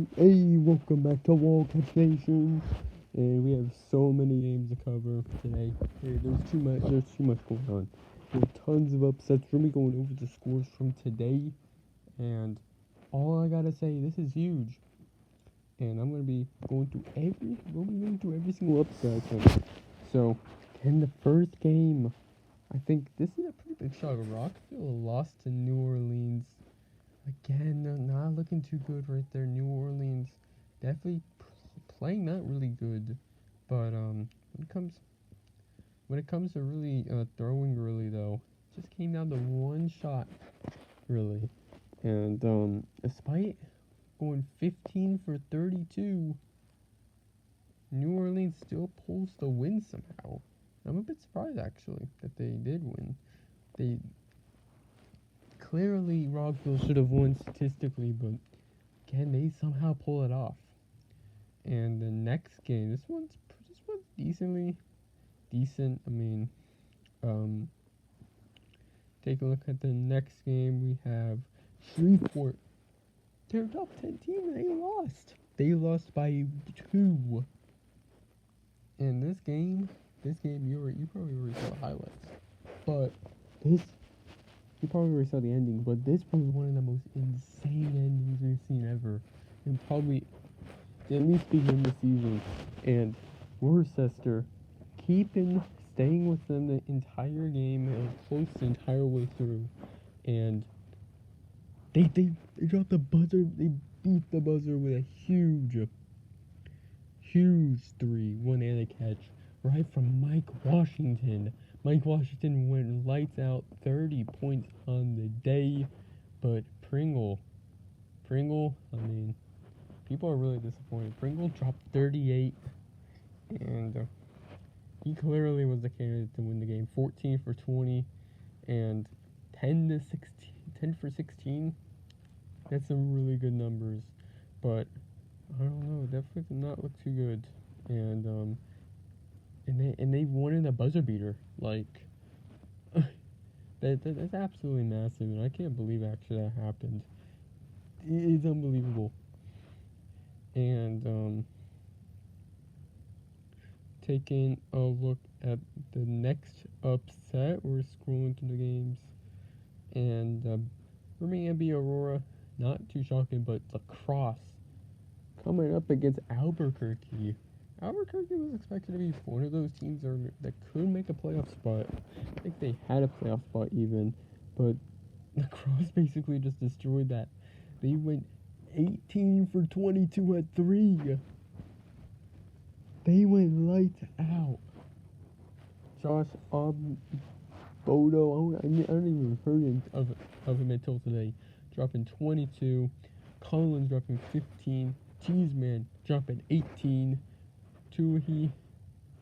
Hey, welcome back to Wildcats Nation. And we have so many games to cover today. Hey, there's too much going on. We have tons of upsets. We're gonna be going over the scores from today. And all I gotta say, this is huge. And I'm gonna be going through every single upset. So, in the first game, I think this is a pretty big shock. Rockville lost to New Orleans. Again, not looking too good right there. New Orleans definitely playing not really good, but when it comes to really throwing really though, just came down to one shot really, and despite going 15 for 32, New Orleans still pulls the win somehow. I'm a bit surprised actually that they did win. They clearly Rockville should have won statistically, but can they somehow pull it off? And the next game, this one's decently decent. I mean, um, take a look at the next game. We have Shreveport. They're a top 10 team. And they lost. They lost by 2. And this game, you probably already saw the highlights, but this you probably already saw the ending. But this was one of the most insane endings we've seen ever, and probably at least begin the season. And Worcester staying with them the entire game and close the entire way through. And they dropped the buzzer. They beat the buzzer with a huge 3, one and a catch right from Mike Washington. Mike Washington went lights out, 30 points on the day. But Pringle, I mean, people are really disappointed. Pringle dropped 38, and he clearly was the candidate to win the game. 14 for 20 and 10 for 16. That's some really good numbers, but I don't know. Definitely did not look too good. And they won in a buzzer beater. Like that's absolutely massive, and I can't believe actually that happened. It's unbelievable. And taking a look at the next upset, we're scrolling through the games, and Birmingham beat Aurora. Not too shocking, but lacrosse coming up against Albuquerque. Albuquerque was expected to be one of those teams that could make a playoff spot. I think they had a playoff spot even, but lacrosse basically just destroyed that. They went 18 for 22 at 3. They went lights out. Josh Bodo, I don't even heard of him until today. Dropping 22. Collins dropping 15. Cheeseman dropping 18. Toohey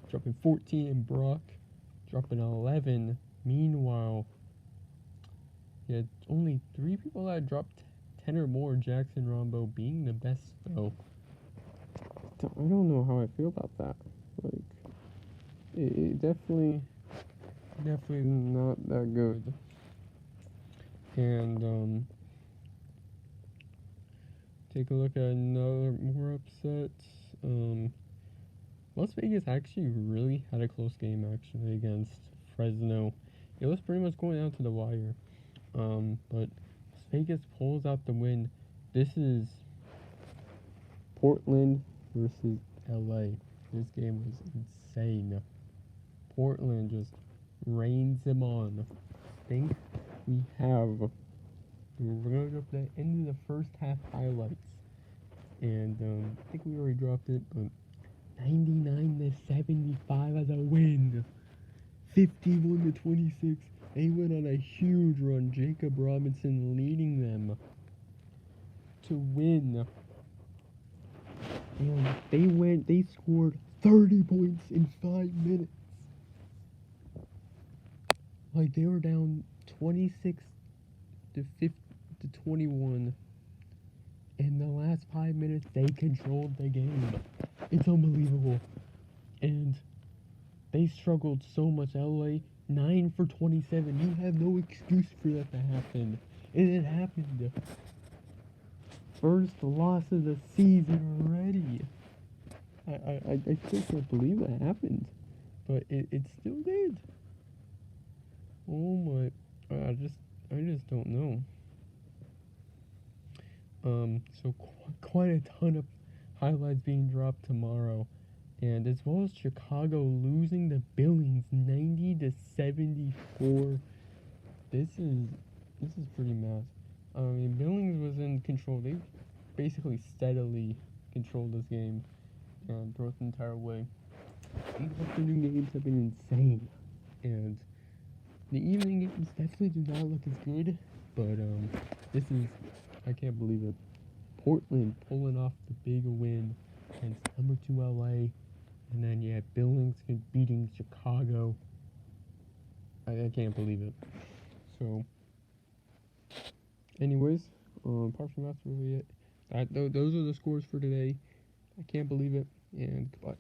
dropping 14. And Brock dropping 11. Meanwhile, you had only 3 people that dropped 10 or more. Jackson Rombo being the best, though. I don't know how I feel about that. Like, it definitely not that good. And take a look at another more upsets. Las Vegas actually really had a close game actually against Fresno. It was pretty much going down to the wire. But Las Vegas pulls out the win. This is Portland versus LA. This game was insane. Portland just rains them on. I think we have. We're gonna go to the end of the first half highlights, and I think we already dropped it, but 99 to 75 as a win. 51 to 26. They went on a huge run. Jacob Robinson leading them to win. And they scored 30 points in 5 minutes. Like they were down 26 to 21. In the last 5 minutes, they controlled the game. It's unbelievable. And they struggled so much. LA, 9 for 27. You have no excuse for that to happen. And it happened. first loss of the season already. I still can't believe that happened, but it still did. Oh my, I just don't know. So quite a ton of highlights being dropped tomorrow, and as well as Chicago losing to Billings 90-74. This is pretty mad. I mean, Billings was in control. They basically steadily controlled this game and throughout the entire way. These afternoon games have been insane, and the evening games definitely do not look as good. But this is, I can't believe it. Portland pulling off the big win against number 2 LA, and then you had Billings beating Chicago. I can't believe it. So, anyways, apart from that's really it. Those are the scores for today. I can't believe it, and goodbye.